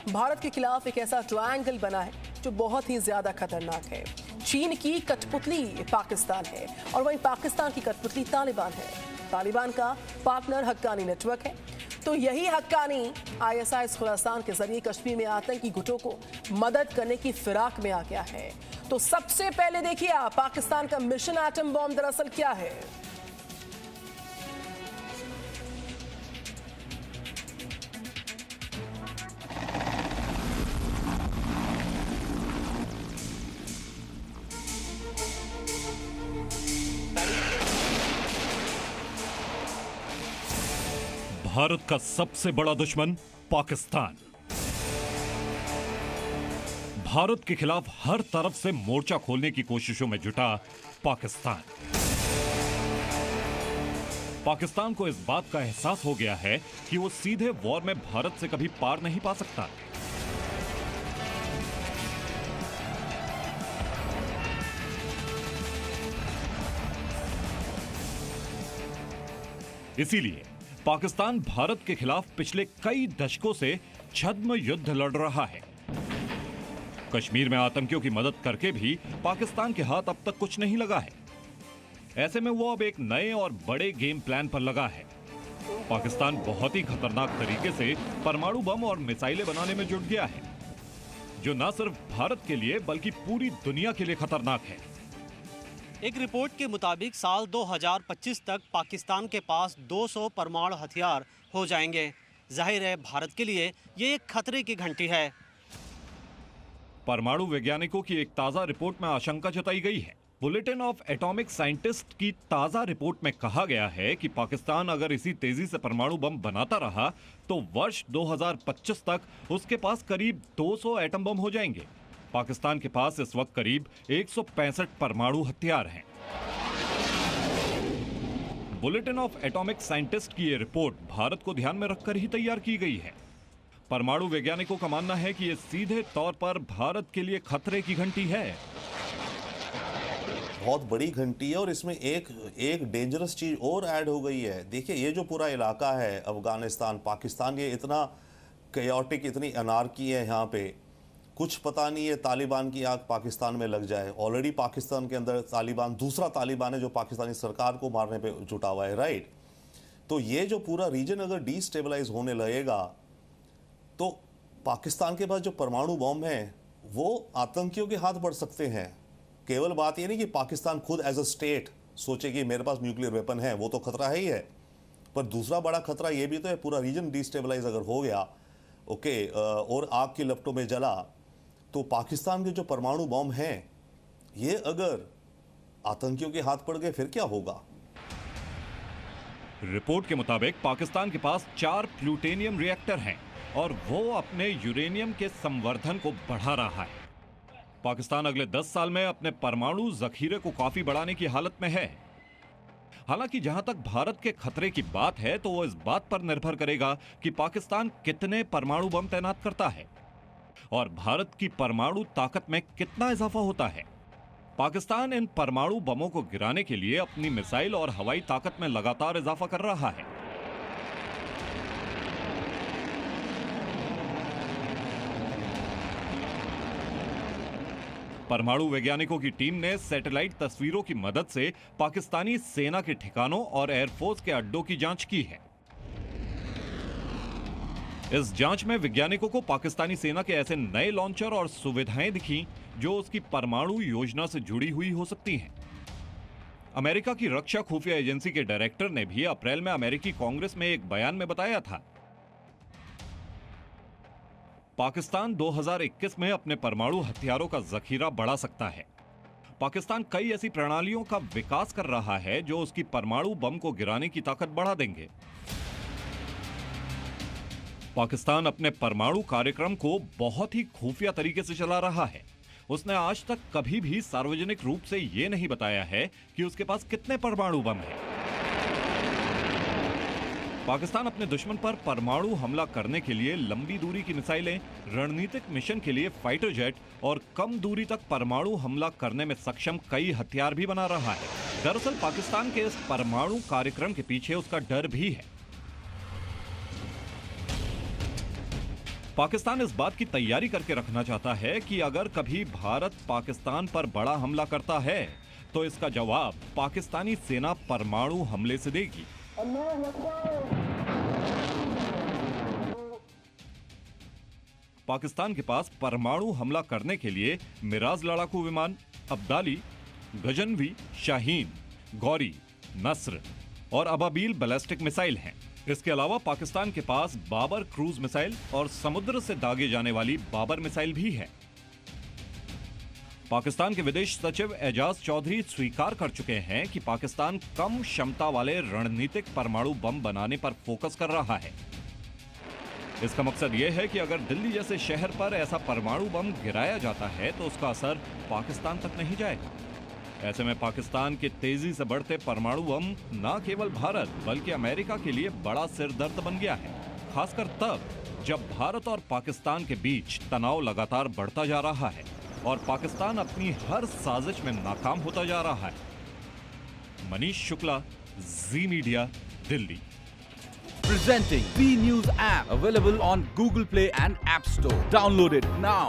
भारत के खिलाफ एक ऐसा ट्रायंगल बना है जो बहुत ही ज्यादा खतरनाक है। चीन की कठपुतली पाकिस्तान है और वहीं पाकिस्तान की कठपुतली तालिबान है। तालिबान का पार्टनर हक्कानी नेटवर्क है। तो यही हक्कानी ISIS खुरासान के जरिए कश्मीर में आतंकी गुटों को मदद करने की फिराक में आ गया है। तो सबसे पहले देखिए आप, पाकिस्तान का मिशन एटम बॉम्ब दरअसल क्या है। भारत का सबसे बड़ा दुश्मन पाकिस्तान। भारत के खिलाफ हर तरफ से मोर्चा खोलने की कोशिशों में जुटा पाकिस्तान। पाकिस्तान को इस बात का एहसास हो गया है कि वो सीधे वॉर में भारत से कभी पार नहीं पा सकता। इसीलिए पाकिस्तान भारत के खिलाफ पिछले कई दशकों से छद्म युद्ध लड़ रहा है। कश्मीर में आतंकियों की मदद करके भी पाकिस्तान के हाथ अब तक कुछ नहीं लगा है। ऐसे में वो अब एक नए और बड़े गेम प्लान पर लगा है। पाकिस्तान बहुत ही खतरनाक तरीके से परमाणु बम और मिसाइलें बनाने में जुट गया है, जो न सिर्फ भारत के लिए बल्कि पूरी दुनिया के लिए खतरनाक है। एक रिपोर्ट के मुताबिक साल 2025 तक पाकिस्तान के पास 200 परमाणु हथियार हो जाएंगे। जाहिर है भारत के लिए ये एक खतरे की घंटी है। परमाणु वैज्ञानिकों की एक ताजा रिपोर्ट में आशंका जताई गई है। बुलेटिन ऑफ एटॉमिक साइंटिस्ट की ताजा रिपोर्ट में कहा गया है कि पाकिस्तान अगर इसी तेजी से परमाणु बम बनाता रहा तो वर्ष 2025 तक उसके पास करीब 200 एटम बम हो जाएंगे। पाकिस्तान के पास इस वक्त करीब 165 परमाणु हथियार हैं। बुलेटिन ऑफ एटॉमिक साइंटिस्ट की ये रिपोर्ट भारत को ध्यान में रखकर ही तैयार की गई है। परमाणु वैज्ञानिकों का मानना है कि ये सीधे तौर पर भारत के लिए खतरे की घंटी है। बहुत बड़ी घंटी है और इसमें एक डेंजरस चीज और ऐड हो गई है। देखिए ये जो पूरा इलाका है अफगानिस्तान पाकिस्तान, ये इतना कैओटिक, इतनी अनार्की है यहाँ पे, कुछ पता नहीं है तालिबान की आग पाकिस्तान में लग जाए। ऑलरेडी पाकिस्तान के अंदर तालिबान, दूसरा तालिबान है जो पाकिस्तानी सरकार को मारने पे जुटा हुआ है, राइट। तो ये जो पूरा रीजन अगर डिस्टेबलाइज होने लगेगा तो पाकिस्तान के पास जो परमाणु बम है वो आतंकियों के हाथ बढ़ सकते हैं। केवल बात ये नहीं कि पाकिस्तान खुद एज अ स्टेट सोचे कि मेरे पास न्यूक्लियर वेपन है, वो तो खतरा है ही है, पर दूसरा बड़ा खतरा ये भी तो है, पूरा रीजन डिस्टेबलाइज अगर हो गया ओके और आग की लपटों में जला तो पाकिस्तान के जो परमाणु बम हैं ये अगर आतंकियों के हाथ पड़ गए फिर क्या होगा। रिपोर्ट के मुताबिक पाकिस्तान के पास 4 प्लूटोनियम रिएक्टर हैं और वो अपने यूरेनियम के संवर्धन को बढ़ा रहा है। पाकिस्तान अगले 10 साल में अपने परमाणु जखीरे को काफी बढ़ाने की हालत में है। हालांकि जहां तक भारत के खतरे की बात है तो वो इस बात पर निर्भर करेगा कि पाकिस्तान कितने परमाणु बम तैनात करता है और भारत की परमाणु ताकत में कितना इजाफा होता है। पाकिस्तान इन परमाणु बमों को गिराने के लिए अपनी मिसाइल और हवाई ताकत में लगातार इजाफा कर रहा है। परमाणु वैज्ञानिकों की टीम ने सैटेलाइट तस्वीरों की मदद से पाकिस्तानी सेना के ठिकानों और एयरफोर्स के अड्डों की जांच की है। इस जांच में वैज्ञानिकों को पाकिस्तानी सेना के ऐसे नए लॉन्चर और सुविधाएं दिखी जो उसकी परमाणु योजना से जुड़ी हुई हो सकती हैं। अमेरिका की रक्षा खुफिया एजेंसी के डायरेक्टर ने भी अप्रैल में अमेरिकी कांग्रेस में एक बयान में बताया था, पाकिस्तान 2021 में अपने परमाणु हथियारों का जखीरा बढ़ा सकता है। पाकिस्तान कई ऐसी प्रणालियों का विकास कर रहा है जो उसकी परमाणु बम को गिराने की ताकत बढ़ा देंगे। पाकिस्तान अपने परमाणु कार्यक्रम को बहुत ही खुफिया तरीके से चला रहा है। उसने आज तक कभी भी सार्वजनिक रूप से यह नहीं बताया है कि उसके पास कितने परमाणु बम हैं। पाकिस्तान अपने दुश्मन पर परमाणु हमला करने के लिए लंबी दूरी की मिसाइलें, रणनीतिक मिशन के लिए फाइटर जेट और कम दूरी तक परमाणु हमला करने में सक्षम कई हथियार भी बना रहा है। दरअसल पाकिस्तान के इस परमाणु कार्यक्रम के पीछे उसका डर भी है। पाकिस्तान इस बात की तैयारी करके रखना चाहता है कि अगर कभी भारत पाकिस्तान पर बड़ा हमला करता है तो इसका जवाब पाकिस्तानी सेना परमाणु हमले से देगी। पाकिस्तान के पास परमाणु हमला करने के लिए मिराज लड़ाकू विमान, अब्दाली, गजनवी, शाहीन, गौरी, नस्र और अबाबील बैलिस्टिक मिसाइल हैं। इसके अलावा पाकिस्तान के पास बाबर क्रूज मिसाइल और समुद्र से दागे जाने वाली बाबर मिसाइल भी है। पाकिस्तान के विदेश सचिव एजाज चौधरी स्वीकार कर चुके हैं कि पाकिस्तान कम क्षमता वाले रणनीतिक परमाणु बम बनाने पर फोकस कर रहा है। इसका मकसद यह है कि अगर दिल्ली जैसे शहर पर ऐसा परमाणु बम गिराया जाता है तो उसका असर पाकिस्तान तक नहीं जाएगा। ऐसे में पाकिस्तान के तेजी से बढ़ते परमाणु बम न केवल भारत बल्कि अमेरिका के लिए बड़ा सिरदर्द बन गया है, खासकर तब जब भारत और पाकिस्तान के बीच तनाव लगातार बढ़ता जा रहा है और पाकिस्तान अपनी हर साजिश में नाकाम होता जा रहा है। Manish Shukla, Zee Media, Delhi. Presenting B News app, available on Google Play and App Store. Download it now.